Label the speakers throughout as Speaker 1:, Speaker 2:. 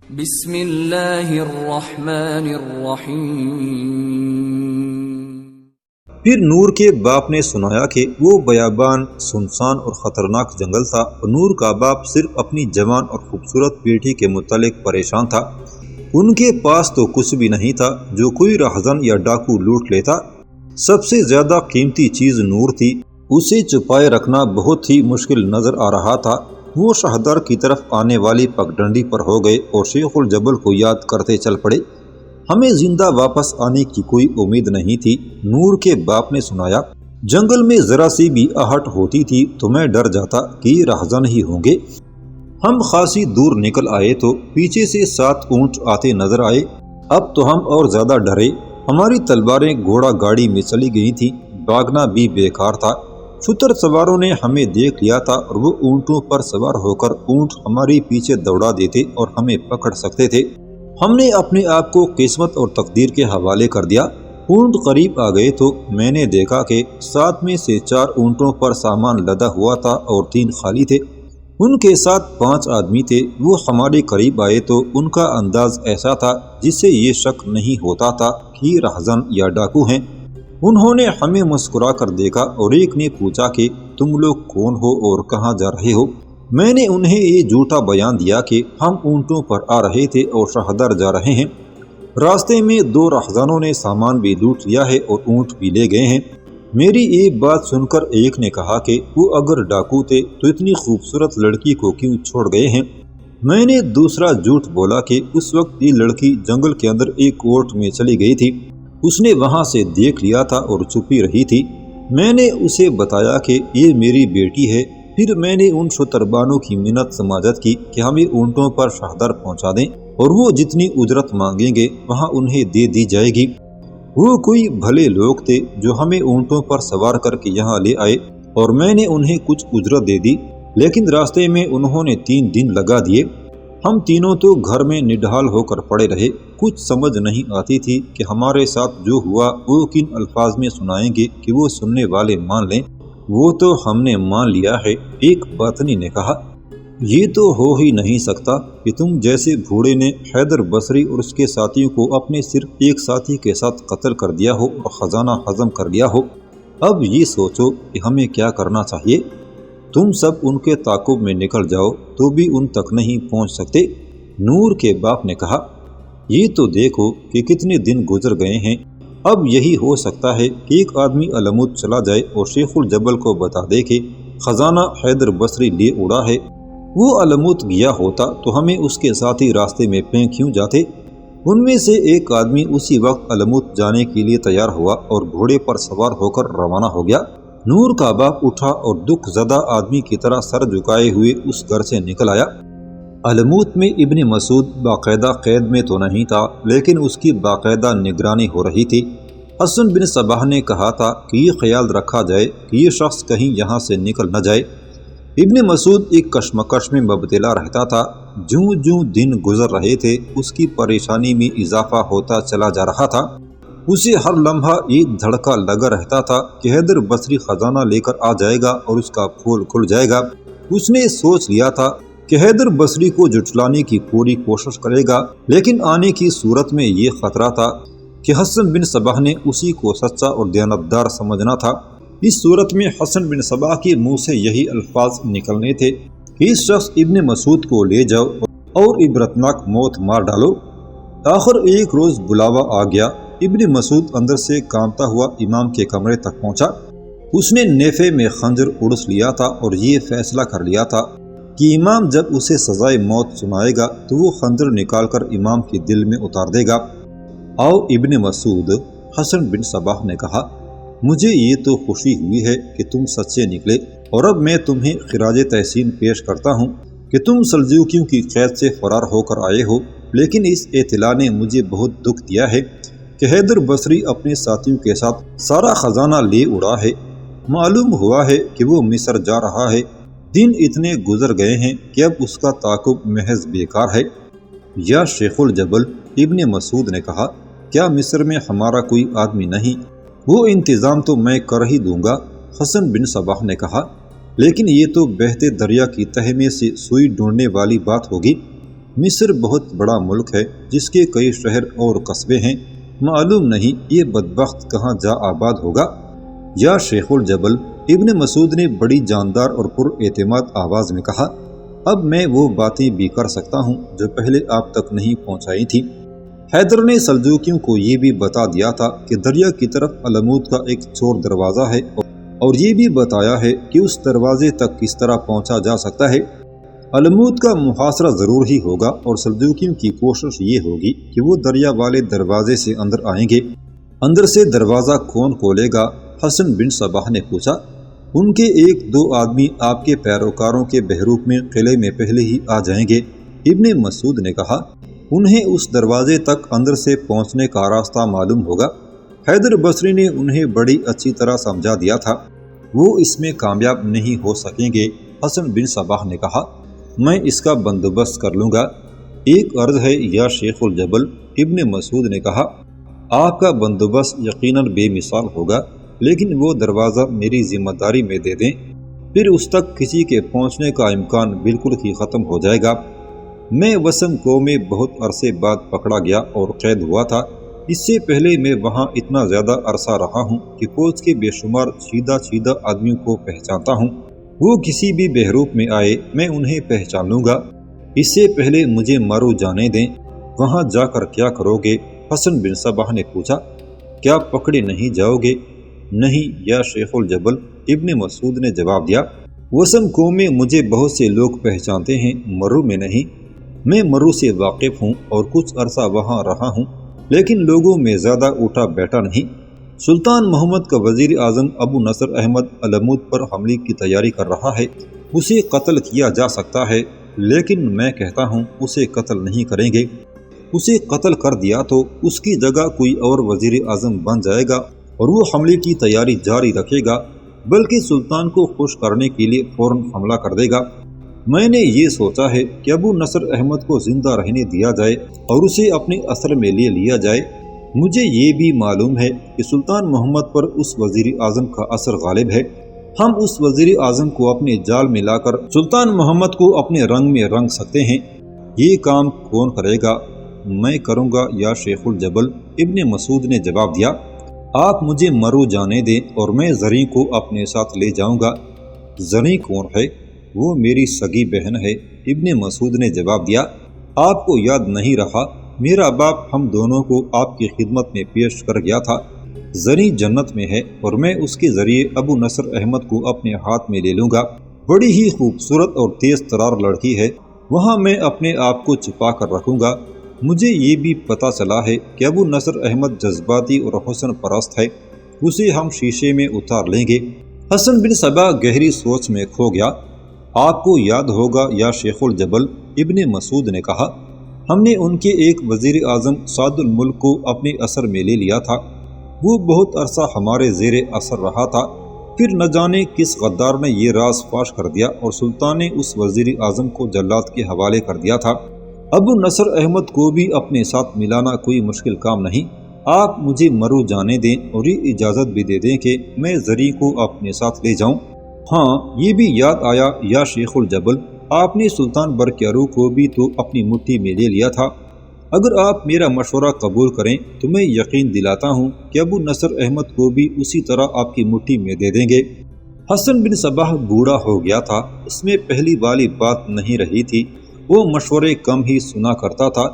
Speaker 1: بسم اللہ الرحمن الرحیم۔
Speaker 2: پھر نور کے باپ نے سنایا کہ وہ بیابان سنسان اور خطرناک جنگل تھا، اور نور کا باپ صرف اپنی جوان اور خوبصورت بیٹی کے متعلق پریشان تھا۔ ان کے پاس تو کچھ بھی نہیں تھا جو کوئی رہزن یا ڈاکو لوٹ لیتا۔ سب سے زیادہ قیمتی چیز نور تھی، اسے چھپائے رکھنا بہت ہی مشکل نظر آ رہا تھا۔ وہ شہدر کی طرف آنے والی پگڈنڈی پر ہو گئے اور شیخ الجبل کو یاد کرتے چل پڑے۔ ہمیں زندہ واپس آنے کی کوئی امید نہیں تھی، نور کے باپ نے سنایا۔ جنگل میں ذرا سی بھی آہٹ ہوتی تھی تو میں ڈر جاتا کہ یہ رہزن ہی ہوں گے۔ ہم خاصی دور نکل آئے تو پیچھے سے 7 اونٹ آتے نظر آئے۔ اب تو ہم اور زیادہ ڈرے۔ ہماری تلواریں گھوڑا گاڑی میں چلی گئی تھیں، بھاگنا بھی بیکار تھا۔ شتر سواروں نے ہمیں دیکھ لیا تھا اور وہ اونٹوں پر سوار ہو کر اونٹ ہمارے پیچھے دوڑا دیتے اور ہمیں پکڑ سکتے تھے۔ ہم نے اپنے آپ کو قسمت اور تقدیر کے حوالے کر دیا۔ اونٹ قریب آ گئے تو میں نے دیکھا کہ 7 میں سے 4 اونٹوں پر سامان لدا ہوا تھا اور 3 خالی تھے۔ ان کے ساتھ 5 آدمی تھے۔ وہ ہمارے قریب آئے تو ان کا انداز ایسا تھا جس سے یہ شک نہیں ہوتا تھا کہ رہزن یا ڈاکو ہیں۔ انہوں نے ہمیں مسکرا کر دیکھا اور ایک نے پوچھا کہ تم لوگ کون ہو اور کہاں جا رہے ہو؟ میں نے انہیں یہ جھوٹا بیان دیا کہ ہم اونٹوں پر آ رہے تھے اور شہدر جا رہے ہیں۔ راستے میں 2 رہزنوں نے سامان بھی لوٹ لیا ہے اور اونٹ بھی لے گئے ہیں۔ میری ایک بات سن کر ایک نے کہا کہ وہ اگر ڈاکو تھے تو اتنی خوبصورت لڑکی کو کیوں چھوڑ گئے ہیں؟ میں نے دوسرا جھوٹ بولا کہ اس وقت یہ لڑکی جنگل کے اندر ایک کوٹ میں چلی گئی تھی، اس نے وہاں سے دیکھ لیا تھا اور چھپی رہی تھی۔ میں نے اسے بتایا کہ یہ میری بیٹی ہے۔ پھر میں نے ان شتربانوں کی منت سماجت کی کہ ہمیں اونٹوں پر شہدر پہنچا دیں اور وہ جتنی اجرت مانگیں گے وہاں انہیں دے دی جائے گی۔ وہ کوئی بھلے لوگ تھے جو ہمیں اونٹوں پر سوار کر کے یہاں لے آئے اور میں نے انہیں کچھ اجرت دے دی، لیکن راستے میں انہوں نے 3 دن لگا دیے۔ ہم تینوں تو گھر میں نڈھال ہو کر پڑے رہے۔ کچھ سمجھ نہیں آتی تھی کہ ہمارے ساتھ جو ہوا وہ کن الفاظ میں سنائیں گے کہ وہ سننے والے مان لیں۔ وہ تو ہم نے مان لیا ہے، ایک باطنی نے کہا۔ یہ تو ہو ہی نہیں سکتا کہ تم جیسے بھوڑے نے حیدر بصری اور اس کے ساتھیوں کو اپنے صرف ایک ساتھی کے ساتھ قتل کر دیا ہو اور خزانہ ہضم کر لیا ہو۔ اب یہ سوچو کہ ہمیں کیا کرنا چاہیے۔ تم سب ان کے تعاقب میں نکل جاؤ تو بھی ان تک نہیں پہنچ سکتے۔ نور کے باپ نے کہا، یہ تو دیکھو کہ کتنے دن گزر گئے ہیں۔ اب یہی ہو سکتا ہے کہ ایک آدمی علمود چلا جائے اور شیخ الجبل کو بتا دے کہ خزانہ حیدر بصری لے اڑا ہے۔ وہ علمود گیا ہوتا تو ہمیں اس کے ساتھی راستے میں پھینک کیوں جاتے؟ ان میں سے ایک آدمی اسی وقت علمود جانے کے لیے تیار ہوا اور گھوڑے پر سوار ہو کر روانہ ہو گیا۔ نور کا باپ اٹھا اور دکھ زدہ آدمی کی طرح سر جھکائے ہوئے اس گھر سے نکل آیا۔ علموت میں ابن مسعود باقاعدہ قید میں تو نہیں تھا، لیکن اس کی باقاعدہ نگرانی ہو رہی تھی۔ حسن بن صباح نے کہا تھا کہ یہ خیال رکھا جائے کہ یہ شخص کہیں یہاں سے نکل نہ جائے۔ ابن مسعود ایک کشمکش میں مبتلا رہتا تھا۔ جوں جوں دن گزر رہے تھے اس کی پریشانی میں اضافہ ہوتا چلا جا رہا تھا۔ اسے ہر لمحہ ایک دھڑکا لگا رہتا تھا کہ حیدر بصری خزانہ لے کر آ جائے گا اور اس کا پھول کھل جائے گا۔ اس نے سوچ لیا تھا کہ حیدر بصری کو جھٹلانے کی پوری کوشش کرے گا، لیکن آنے کی صورت میں یہ خطرہ تھا کہ حسن بن صباح نے اسی کو سچا اور دیانتدار سمجھنا تھا۔ اس صورت میں حسن بن صباح کے منہ سے یہی الفاظ نکلنے تھے کہ اس شخص ابن مسعود کو لے جاؤ اور عبرتناک موت مار ڈالو۔ آخر ایک روز بلاوا آ گیا۔ ابن مسعود اندر سے کانپتا ہوا امام کے کمرے تک پہنچا۔ اس نے نیفے میں خنجر اڑس لیا تھا اور یہ فیصلہ کر لیا تھا کہ امام جب اسے سزائے موت سنائے گا تو وہ خنجر نکال کر امام کے دل میں اتار دے گا۔ آؤ ابن مسعود، حسن بن صباح نے کہا، مجھے یہ تو خوشی ہوئی ہے کہ تم سچے نکلے، اور اب میں تمہیں خراج تحسین پیش کرتا ہوں کہ تم سلجوکیوں کی قید سے فرار ہو کر آئے ہو، لیکن اس اطلاع نے مجھے بہت دکھ دیا ہے کہ حیدر بصری اپنے ساتھیوں کے ساتھ سارا خزانہ لے اڑا ہے۔ معلوم ہوا ہے کہ وہ مصر جا رہا ہے۔ دن اتنے گزر گئے ہیں کہ اب اس کا تعاقب محض بیکار ہے۔ یا شیخ الجبل، ابن مسعود نے کہا، کیا مصر میں ہمارا کوئی آدمی نہیں؟ وہ انتظام تو میں کر ہی دوں گا، حسن بن صباح نے کہا، لیکن یہ تو بہتے دریا کی تہ میں سے سوئی ڈھونڈنے والی بات ہوگی۔ مصر بہت بڑا ملک ہے جس کے کئی شہر اور قصبے ہیں، معلوم نہیں یہ بدبخت کہاں جا آباد ہوگا۔ یا شیخ الجبل، ابن مسعود نے بڑی جاندار اور پر اعتماد آواز میں کہا، اب میں وہ باتیں بھی کر سکتا ہوں جو پہلے آپ تک نہیں پہنچائی تھی۔ حیدر نے سلجوکیوں کو یہ بھی بتا دیا تھا کہ دریا کی طرف علمود کا ایک چور دروازہ ہے اور یہ بھی بتایا ہے کہ اس دروازے تک کس طرح پہنچا جا سکتا ہے۔ علمود کا محاصرہ ضرور ہی ہوگا اور سلجوکیوں کی کوشش یہ ہوگی کہ وہ دریا والے دروازے سے اندر آئیں گے۔ اندر سے دروازہ کون کھولے گا؟ حسن بن صباح نے پوچھا۔ ان کے 1-2 آدمی آپ کے پیروکاروں کے بحروپ میں قلعے میں پہلے ہی آ جائیں گے، ابن مسعود نے کہا۔ انہیں اس دروازے تک اندر سے پہنچنے کا راستہ معلوم ہوگا۔ حیدر بصری نے انہیں بڑی اچھی طرح سمجھا دیا تھا، وہ اس میں کامیاب نہیں ہو سکیں گے۔ حسن بن صباح نے کہا، میں اس کا بندوبست کر لوں گا۔ ایک عرض ہے یا شیخ الجبل، ابن مسعود نے کہا، آپ کا بندوبست یقیناً بے مثال ہوگا، لیکن وہ دروازہ میری ذمہ داری میں دے دیں، پھر اس تک کسی کے پہنچنے کا امکان بالکل ہی ختم ہو جائے گا۔ میں وسم کو میں بہت عرصے بعد پکڑا گیا اور قید ہوا تھا۔ اس سے پہلے میں وہاں اتنا زیادہ عرصہ رہا ہوں کہ فوج کے بے شمار سیدھا آدمیوں کو پہچانتا ہوں۔ وہ کسی بھی بحروپ میں آئے میں انہیں پہچان لوں گا۔ اس سے پہلے مجھے مرو جانے دیں۔ وہاں جا کر کیا کرو گے؟ حسن بن صباح نے پوچھا۔ کیا پکڑے نہیں جاؤ گے؟ نہیں یا شیخ الجبل، ابن مسعود نے جواب دیا۔ وسم کو میں مجھے بہت سے لوگ پہچانتے ہیں، مرو میں نہیں۔ میں مرو سے واقف ہوں اور کچھ عرصہ وہاں رہا ہوں، لیکن لوگوں میں زیادہ اٹھا بیٹھا نہیں۔ سلطان محمد کا وزیر اعظم ابو نصر احمد علمود پر حملے کی تیاری کر رہا ہے۔ اسے قتل کیا جا سکتا ہے، لیکن میں کہتا ہوں اسے قتل نہیں کریں گے۔ اسے قتل کر دیا تو اس کی جگہ کوئی اور وزیر اعظم بن جائے گا اور وہ حملے کی تیاری جاری رکھے گا، بلکہ سلطان کو خوش کرنے کے لیے فوراً حملہ کر دے گا۔ میں نے یہ سوچا ہے کہ ابو نصر احمد کو زندہ رہنے دیا جائے اور اسے اپنے اثر میں لے لیا جائے۔ مجھے یہ بھی معلوم ہے کہ سلطان محمد پر اس وزیر اعظم کا اثر غالب ہے۔ ہم اس وزیر اعظم کو اپنے جال میں لا کر سلطان محمد کو اپنے رنگ میں رنگ سکتے ہیں۔ یہ کام کون کرے گا؟ میں کروں گا یا شیخ الجبل، ابن مسعود نے جواب دیا۔ آپ مجھے مرو جانے دیں اور میں زریں کو اپنے ساتھ لے جاؤں گا۔ زریں کون ہے؟ وہ میری سگی بہن ہے، ابن مسعود نے جواب دیا۔ آپ کو یاد نہیں رہا؟ میرا باپ ہم دونوں کو آپ کی خدمت میں پیش کر گیا تھا۔ زریں جنت میں ہے اور میں اس کے ذریعے ابو نصر احمد کو اپنے ہاتھ میں لے لوں گا۔ بڑی ہی خوبصورت اور تیز ترار لڑکی ہے، وہاں میں اپنے آپ کو چھپا کر رکھوں گا۔ مجھے یہ بھی پتہ چلا ہے کہ ابو نصر احمد جذباتی اور حسن پرست ہے، اسے ہم شیشے میں اتار لیں گے۔ حسن بن صباح گہری سوچ میں کھو گیا۔ آپ کو یاد ہوگا یا شیخ الجبل، ابن مسعود نے کہا، ہم نے ان کے ایک وزیر اعظم سعد الملک کو اپنے اثر میں لے لیا تھا۔ وہ بہت عرصہ ہمارے زیر اثر رہا تھا، پھر نہ جانے کس غدار نے یہ راز فاش کر دیا اور سلطان نے اس وزیر اعظم کو جلاد کے حوالے کر دیا تھا۔ ابو نصر احمد کو بھی اپنے ساتھ ملانا کوئی مشکل کام نہیں۔ آپ مجھے مرو جانے دیں اور یہ اجازت بھی دے دیں کہ میں زری کو اپنے ساتھ لے جاؤں۔ ہاں، یہ بھی یاد آیا یا شیخ الجبل، آپ نے سلطان برقیارو کو بھی تو اپنی مٹھی میں لے لیا تھا۔ اگر آپ میرا مشورہ قبول کریں تو میں یقین دلاتا ہوں کہ ابو نصر احمد کو بھی اسی طرح آپ کی مٹھی میں دے دیں گے۔ حسن بن صباح بوڑھا ہو گیا تھا، اس میں پہلی والی بات نہیں رہی تھی، وہ مشورے کم ہی سنا کرتا تھا۔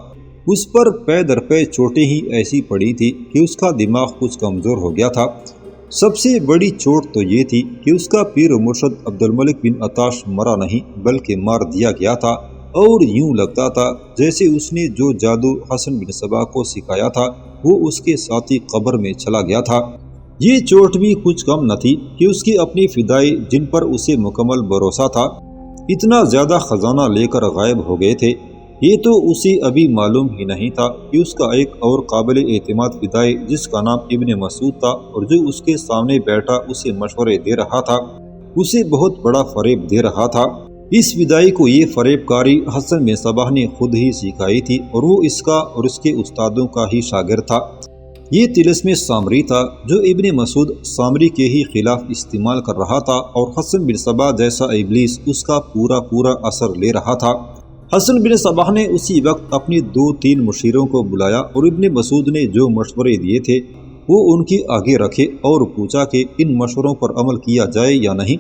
Speaker 2: اس پر پے در پے چوٹیں ہی ایسی پڑی تھی کہ اس کا دماغ کچھ کمزور ہو گیا تھا۔ سب سے بڑی چوٹ تو یہ تھی کہ اس کا پیر و مرشد عبد الملک بن عطاش مرا نہیں بلکہ مار دیا گیا تھا، اور یوں لگتا تھا جیسے اس نے جو جادو حسن بن صباح کو سکھایا تھا وہ اس کے ساتھی قبر میں چلا گیا تھا۔ یہ چوٹ بھی کچھ کم نہ تھی کہ اس کی اپنی فدائی جن پر اسے مکمل بھروسہ تھا اتنا زیادہ خزانہ لے کر غائب ہو گئے تھے۔ یہ تو اسے ابھی معلوم ہی نہیں تھا کہ اس کا ایک اور قابل اعتماد فدائی جس کا نام ابن مسعود تھا اور جو اس کے سامنے بیٹھا اسے مشورے دے رہا تھا، اسے بہت بڑا فریب دے رہا تھا۔ اس فدائی کو یہ فریب کاری حسن بن صباح نے خود ہی سکھائی تھی اور وہ اس کا اور اس کے استادوں کا ہی شاگرد تھا۔ یہ طلسم سامری تھا جو ابن مسعود سامری کے ہی خلاف استعمال کر رہا تھا اور حسن بن صباح جیسا ابلیس اس کا پورا اثر لے رہا تھا۔ حسن بن صباح نے اسی وقت اپنی 2-3 مشیروں کو بلایا اور ابن مسعود نے جو مشورے دیے تھے وہ ان کی آگے رکھے اور پوچھا کہ ان مشوروں پر عمل کیا جائے یا نہیں۔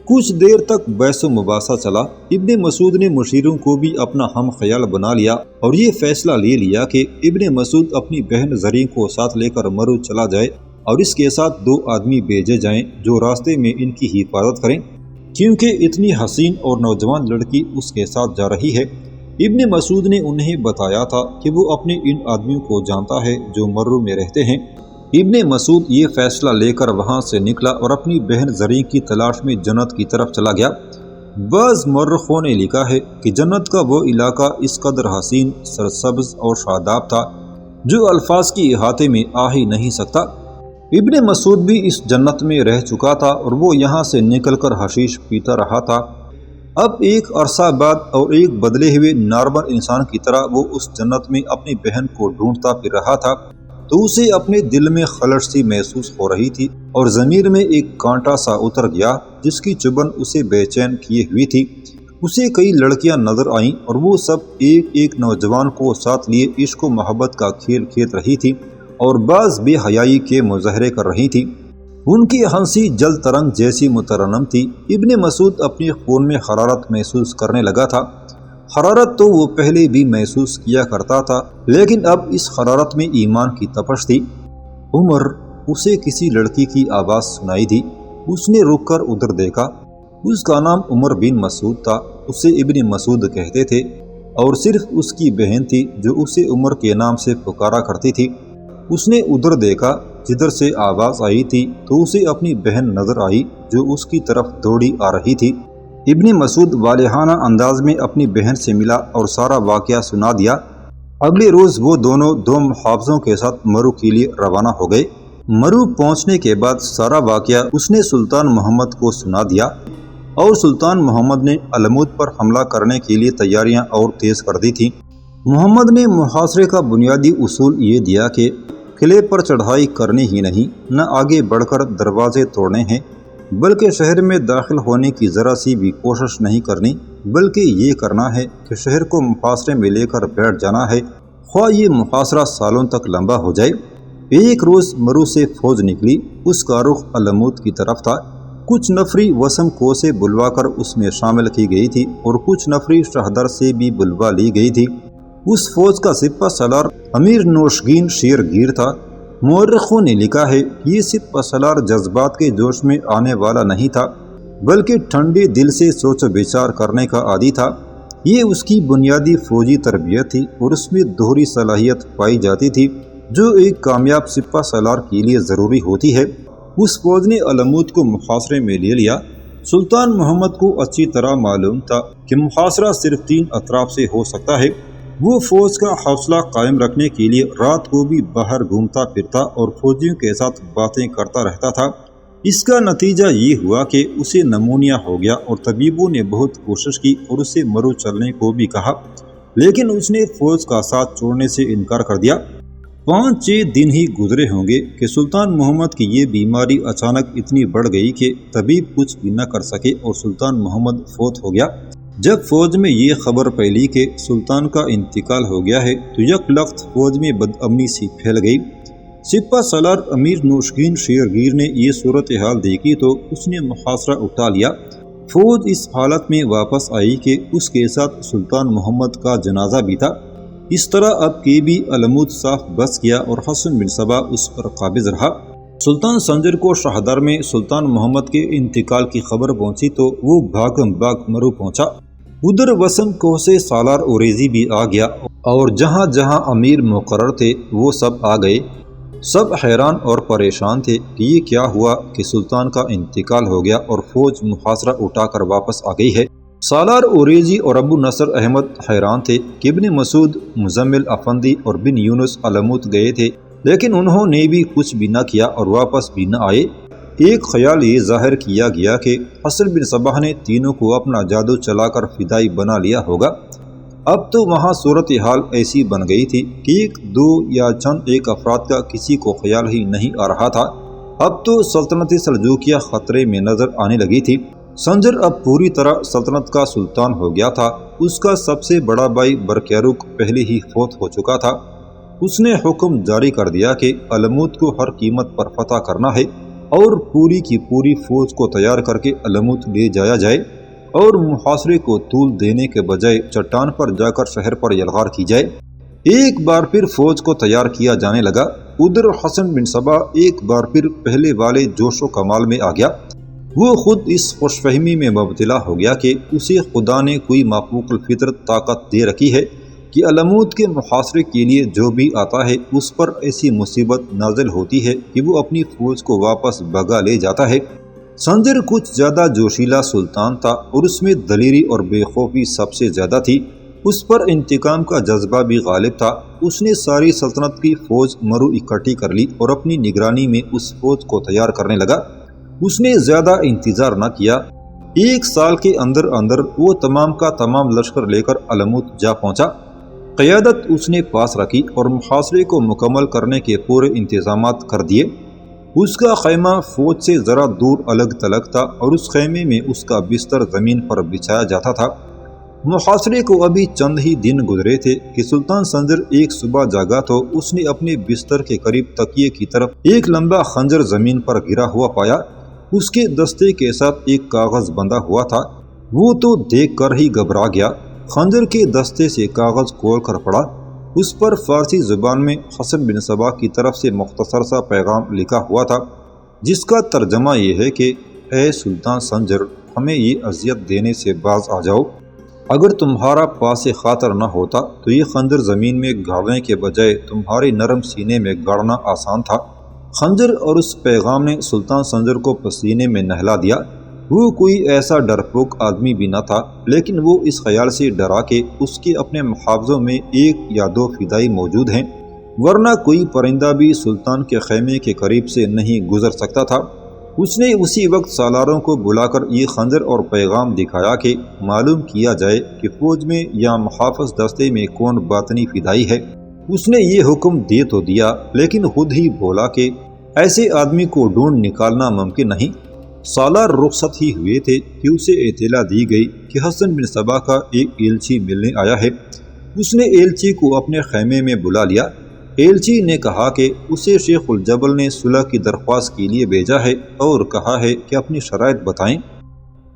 Speaker 2: کچھ دیر تک بحث و مباحثہ چلا۔ ابن مسعود نے مشیروں کو بھی اپنا ہم خیال بنا لیا اور یہ فیصلہ لے لیا کہ ابن مسعود اپنی بہن زرین کو ساتھ لے کر مرو چلا جائے اور اس کے ساتھ 2 آدمی بھیجے جائیں جو راستے میں ان کی حفاظت کریں، کیونکہ اتنی حسین اور نوجوان لڑکی اس کے ساتھ جا رہی ہے۔ ابن مسعود نے انہیں بتایا تھا کہ وہ اپنے ان آدمیوں کو جانتا ہے جو مرو میں رہتے ہیں۔ ابن مسعود یہ فیصلہ لے کر وہاں سے نکلا اور اپنی بہن زرین کی تلاش میں جنت کی طرف چلا گیا۔ بعض مورخوں نے لکھا ہے کہ جنت کا وہ علاقہ اس قدر حسین، سرسبز اور شاداب تھا جو الفاظ کی احاطے میں آ ہی نہیں سکتا۔ ابن مسعود بھی اس جنت میں رہ چکا تھا اور وہ یہاں سے نکل کر حشیش پیتا رہا تھا۔ اب ایک عرصہ بعد اور ایک بدلے ہوئے نارمل انسان کی طرح وہ اس جنت میں اپنی بہن کو ڈھونڈتا پھر رہا تھا، تو اسے اپنے دل میں خلش سی محسوس ہو رہی تھی اور ضمیر میں ایک کانٹا سا اتر گیا جس کی چبھن اسے بے چین کیے ہوئی تھی۔ اسے کئی لڑکیاں نظر آئیں اور وہ سب ایک ایک نوجوان کو ساتھ لیے عشق و محبت کا کھیل کھیل رہی تھی اور بعض بے حیائی کے مظاہرے کر رہی تھی۔ ان کی ہنسی جل ترنگ جیسی مترنم تھی۔ ابن مسعود اپنے خون میں حرارت محسوس کرنے لگا تھا۔ حرارت تو وہ پہلے بھی محسوس کیا کرتا تھا، لیکن اب اس حرارت میں ایمان کی تپش تھی۔ عمر، اسے کسی لڑکی کی آواز سنائی دی۔ اس نے رک کر ادھر دیکھا۔ اس کا نام عمر بن مسعود تھا۔ اسے ابن مسعود کہتے تھے اور صرف اس کی بہن تھی جو اسے عمر کے نام سے پکارا کرتی تھی۔ اس نے ادھر دیکھا جدھر سے آواز آئی تھی تو اسے اپنی بہن نظر آئی جو اس کی طرف دوڑی آ رہی تھی۔ ابن مسعود والہانہ انداز میں اپنی بہن سے ملا اور سارا واقعہ سنا دیا۔ اگلے روز وہ دونوں 2 محافظوں کے ساتھ مرو کے لیے روانہ ہو گئے۔ مرو پہنچنے کے بعد سارا واقعہ اس نے سلطان محمد کو سنا دیا اور سلطان محمد نے علمود پر حملہ کرنے کے لیے تیاریاں اور تیز کر دی تھیں۔ محمد نے محاصرے کا بنیادی اصول یہ دیا کہ قلعے پر چڑھائی کرنی ہی نہیں، نہ آگے بڑھ کر دروازے توڑنے ہیں، بلکہ شہر میں داخل ہونے کی ذرا سی بھی کوشش نہیں کرنی، بلکہ یہ کرنا ہے کہ شہر کو محاصرے میں لے کر بیٹھ جانا ہے، خواہ یہ محاصرہ سالوں تک لمبا ہو جائے۔ ایک روز مرو سے فوج نکلی۔ اس کا رخ علمود کی طرف تھا۔ کچھ نفری وسم کو سے بلوا کر اس میں شامل کی گئی تھی اور کچھ نفری شہدر سے بھی بلوا لی گئی تھی۔ اس فوج کا سپہ سالار امیر نوشگین شیرگیر تھا۔ مورخوں نے لکھا ہے کہ یہ سپہ سالار جذبات کے جوش میں آنے والا نہیں تھا، بلکہ ٹھنڈے دل سے سوچ و بچار کرنے کا عادی تھا۔ یہ اس کی بنیادی فوجی تربیت تھی اور اس میں دوہری صلاحیت پائی جاتی تھی جو ایک کامیاب سپہ سالار کے لیے ضروری ہوتی ہے۔ اس فوج نے علمود کو محاصرے میں لے لیا۔ سلطان محمد کو اچھی طرح معلوم تھا کہ محاصرہ صرف 3 اطراف سے ہو سکتا ہے۔ وہ فوج کا حوصلہ قائم رکھنے کے لیے رات کو بھی باہر گھومتا پھرتا اور فوجیوں کے ساتھ باتیں کرتا رہتا تھا۔ اس کا نتیجہ یہ ہوا کہ اسے نمونیا ہو گیا اور طبیبوں نے بہت کوشش کی اور اسے مرو چلنے کو بھی کہا، لیکن اس نے فوج کا ساتھ چھوڑنے سے انکار کر دیا۔ 5-6 دن ہی گزرے ہوں گے کہ سلطان محمد کی یہ بیماری اچانک اتنی بڑھ گئی کہ طبیب کچھ بھی نہ کر سکے اور سلطان محمد فوت ہو گیا۔ جب فوج میں یہ خبر پھیلی کہ سلطان کا انتقال ہو گیا ہے تو یک لخت فوج میں بدامنی سی پھیل گئی۔ سپہ سالار امیر نوشگین شیرگیر نے یہ صورتحال دیکھی تو اس نے محاصرہ اٹھا لیا۔ فوج اس حالت میں واپس آئی کہ اس کے ساتھ سلطان محمد کا جنازہ بھی تھا۔ اس طرح اب کے بھی علمود صاف بچ گیا اور حسن بن صبا اس پر قابض رہا۔ سلطان سنجر کو شہدر میں سلطان محمد کے انتقال کی خبر پہنچی تو وہ بھاگم بھاگ مرو پہنچا۔ ادھر وسم کوہ سے سالار اوریزی بھی آ گیا اور جہاں جہاں امیر مقرر تھے وہ سب آ گئے۔ سب حیران اور پریشان تھے کہ یہ کیا ہوا کہ سلطان کا انتقال ہو گیا اور فوج محاصرہ اٹھا کر واپس آ گئی ہے۔ سالار اوریزی اور ابو نصر احمد حیران تھے کہ ابن مسعود، مزمل افندی اور بن یونس علمود گئے تھے، لیکن انہوں نے بھی کچھ بھی نہ کیا اور واپس بھی نہ آئے۔ ایک خیال یہ ظاہر کیا گیا کہ حسن بن صباح نے تینوں کو اپنا جادو چلا کر فدائی بنا لیا ہوگا۔ اب تو وہاں صورتحال ایسی بن گئی تھی کہ 1-2 یا چند ایک افراد کا کسی کو خیال ہی نہیں آ رہا تھا۔ اب تو سلطنت سلجوقیہ خطرے میں نظر آنے لگی تھی۔ سنجر اب پوری طرح سلطنت کا سلطان ہو گیا تھا۔ اس کا سب سے بڑا بھائی برقیاروق پہلے ہی فوت ہو چکا تھا۔ اس نے حکم جاری کر دیا کہ الموت کو ہر قیمت پر فتح کرنا ہے اور پوری کی پوری فوج کو تیار کر کے الموت لے جایا جائے اور محاصرے کو طول دینے کے بجائے چٹان پر جا کر شہر پر یلغار کی جائے۔ ایک بار پھر فوج کو تیار کیا جانے لگا۔ ادھر حسن بن صبا ایک بار پھر پہلے والے جوش و کمال میں آ گیا۔ وہ خود اس خوش فہمی میں مبتلا ہو گیا کہ اسے خدا نے کوئی مافوق الفطرت طاقت دے رکھی ہے کہ الموت کے محاصرے کے لیے جو بھی آتا ہے اس پر ایسی مصیبت نازل ہوتی ہے کہ وہ اپنی فوج کو واپس بھگا لے جاتا ہے۔ سنجر کچھ زیادہ جوشیلا سلطان تھا اور اس میں دلیری اور بے خوفی سب سے زیادہ تھی۔ اس پر انتقام کا جذبہ بھی غالب تھا۔ اس نے ساری سلطنت کی فوج مرو اکٹھی کر لی اور اپنی نگرانی میں اس فوج کو تیار کرنے لگا۔ اس نے زیادہ انتظار نہ کیا۔ 1 سال کے اندر اندر وہ تمام کا تمام لشکر لے کر الموت جا پہنچا۔ قیادت اس نے پاس رکھی اور محاصرے کو مکمل کرنے کے پورے انتظامات کر دیے۔ اس کا خیمہ فوج سے ذرا دور الگ تھلگ تھا اور اس خیمے میں اس کا بستر زمین پر بچھایا جاتا تھا۔ محاصرے کو ابھی چند ہی دن گزرے تھے کہ سلطان سنجر ایک صبح جاگا تو اس نے اپنے بستر کے قریب تکیے کی طرف ایک لمبا خنجر زمین پر گرا ہوا پایا۔ اس کے دستے کے ساتھ ایک کاغذ بندھا ہوا تھا۔ وہ تو دیکھ کر ہی گھبرا گیا۔ خنجر کے دستے سے کاغذ کھول کر پڑا۔ اس پر فارسی زبان میں حسن بن صبا کی طرف سے مختصر سا پیغام لکھا ہوا تھا، جس کا ترجمہ یہ ہے کہ اے سلطان سنجر، ہمیں یہ اذیت دینے سے باز آ جاؤ۔ اگر تمہارا پاس خاطر نہ ہوتا تو یہ خنجر زمین میں گاڑنے کے بجائے تمہارے نرم سینے میں گاڑنا آسان تھا۔ خنجر اور اس پیغام نے سلطان سنجر کو پسینے میں نہلا دیا۔ وہ کوئی ایسا ڈرپوک آدمی بھی نہ تھا، لیکن وہ اس خیال سے ڈرا کہ اس کے اپنے محافظوں میں 1 یا 2 فدائی موجود ہیں، ورنہ کوئی پرندہ بھی سلطان کے خیمے کے قریب سے نہیں گزر سکتا تھا۔ اس نے اسی وقت سالاروں کو بلا کر یہ خنجر اور پیغام دکھایا کہ معلوم کیا جائے کہ فوج میں یا محافظ دستے میں کون باطنی فدائی ہے۔ اس نے یہ حکم دے تو دیا، لیکن خود ہی بولا کہ ایسے آدمی کو ڈھونڈ نکالنا ممکن نہیں۔ سالار رخصت ہی ہوئے تھے کہ اسے اطلاع دی گئی کہ حسن بن صبا کا ایک ایلچی ملنے آیا ہے۔ اس نے ایلچی کو اپنے خیمے میں بلا لیا۔ ایلچی نے کہا کہ اسے شیخ الجبل نے صلح کی درخواست کے لیے بھیجا ہے اور کہا ہے کہ اپنی شرائط بتائیں۔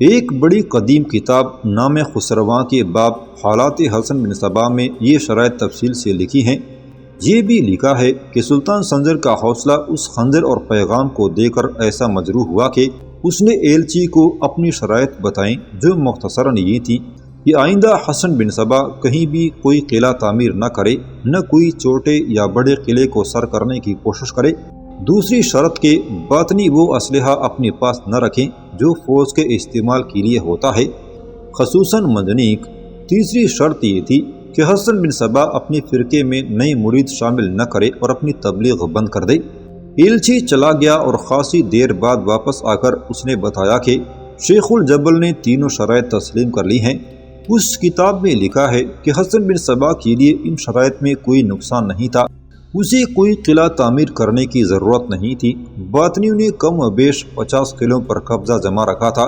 Speaker 2: ایک بڑی قدیم کتاب نام خسرواں کے باب حالات حسن بن صبا میں یہ شرائط تفصیل سے لکھی ہیں۔ یہ بھی لکھا ہے کہ سلطان سنجر کا حوصلہ اس خنجر اور پیغام کو دے کر ایسا مجروح ہوا کہ اس نے ایلچی کو اپنی شرائط بتائیں، جو مختصراً یہ تھی کہ آئندہ حسن بن صبا کہیں بھی کوئی قلعہ تعمیر نہ کرے، نہ کوئی چھوٹے یا بڑے قلعے کو سر کرنے کی کوشش کرے۔ دوسری شرط کہ باطنی وہ اسلحہ اپنے پاس نہ رکھیں جو فوج کے استعمال کے لیے ہوتا ہے، خصوصاً منجنیق۔ تیسری شرط یہ تھی کہ حسن بن صبا اپنے فرقے میں نئے مرید شامل نہ کرے اور اپنی تبلیغ بند کر دے۔ ایلچی چلا گیا اور خاصی دیر بعد واپس آ کر اس نے بتایا کہ شیخ الجبل نے تینوں شرائط تسلیم کر لی ہیں۔ اس کتاب میں لکھا ہے کہ حسن بن صبا کے لیے ان شرائط میں کوئی نقصان نہیں تھا، اسے کوئی قلعہ تعمیر کرنے کی ضرورت نہیں تھی۔ باطنیوں نے کم و بیش 50 قلعوں پر قبضہ جما رکھا تھا۔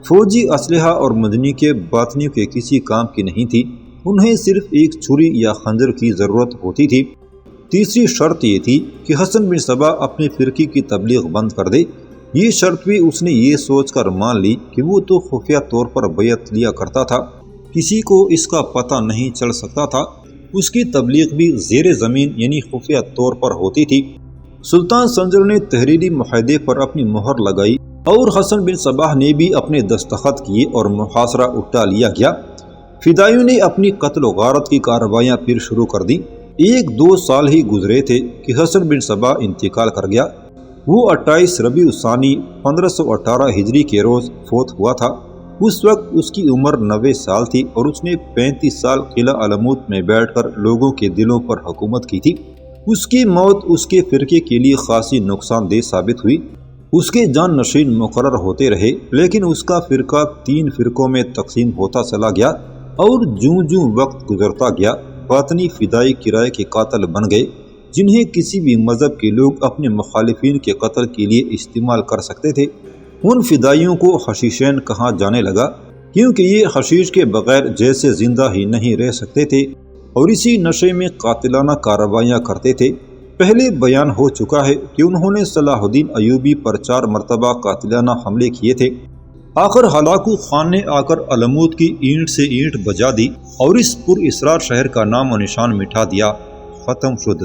Speaker 2: فوجی اسلحہ اور منجنیقیں باطنیوں کے کسی کام کی نہیں تھی، انہیں صرف ایک چھری یا خنجر کی ضرورت ہوتی تھی۔ تیسری شرط یہ تھی کہ حسن بن صبا اپنے فرقے کی تبلیغ بند کر دے۔ یہ شرط بھی اس نے یہ سوچ کر مان لی کہ وہ تو خفیہ طور پر بیعت لیا کرتا تھا، کسی کو اس کا پتہ نہیں چل سکتا تھا۔ اس کی تبلیغ بھی زیر زمین یعنی خفیہ طور پر ہوتی تھی۔ سلطان سنجر نے تحریری معاہدے پر اپنی مہر لگائی اور حسن بن صبا نے بھی اپنے دستخط کیے اور محاصرہ اٹھا لیا گیا۔ فدائیوں نے اپنی قتل و غارت کی کارروائیاں پھر شروع کر دیں۔ 1-2 سال ہی گزرے تھے کہ حسن بن صبا انتقال کر گیا۔ وہ 28 ربیع الثانی 1518 ہجری کے روز فوت ہوا تھا۔ اس وقت اس کی عمر 90 سال تھی اور اس نے 35 سال قلعہ الموت میں بیٹھ کر لوگوں کے دلوں پر حکومت کی تھی۔ اس کی موت اس کے فرقے کے لیے خاصی نقصان دہ ثابت ہوئی۔ اس کے جان نشین مقرر ہوتے رہے، لیکن اس کا فرقہ 3 فرقوں میں تقسیم ہوتا چلا گیا اور جوں جوں وقت گزرتا گیا باطنی فدائی کرائے کے قاتل بن گئے، جنہیں کسی بھی مذہب کے لوگ اپنے مخالفین کے قتل کے لیے استعمال کر سکتے تھے۔ ان فدائیوں کو حشیشین کہا جانے لگا کیونکہ یہ حشیش کے بغیر جیسے زندہ ہی نہیں رہ سکتے تھے اور اسی نشے میں قاتلانہ کارروائیاں کرتے تھے۔ پہلے بیان ہو چکا ہے کہ انہوں نے صلاح الدین ایوبی پر 4 مرتبہ قاتلانہ حملے کیے تھے۔ آخر ہلاکو خان نے آ کر علمود کی اینٹ سے اینٹ بجا دی اور اس پر اسرار شہر کا نام و نشان مٹا دیا۔ ختم شد۔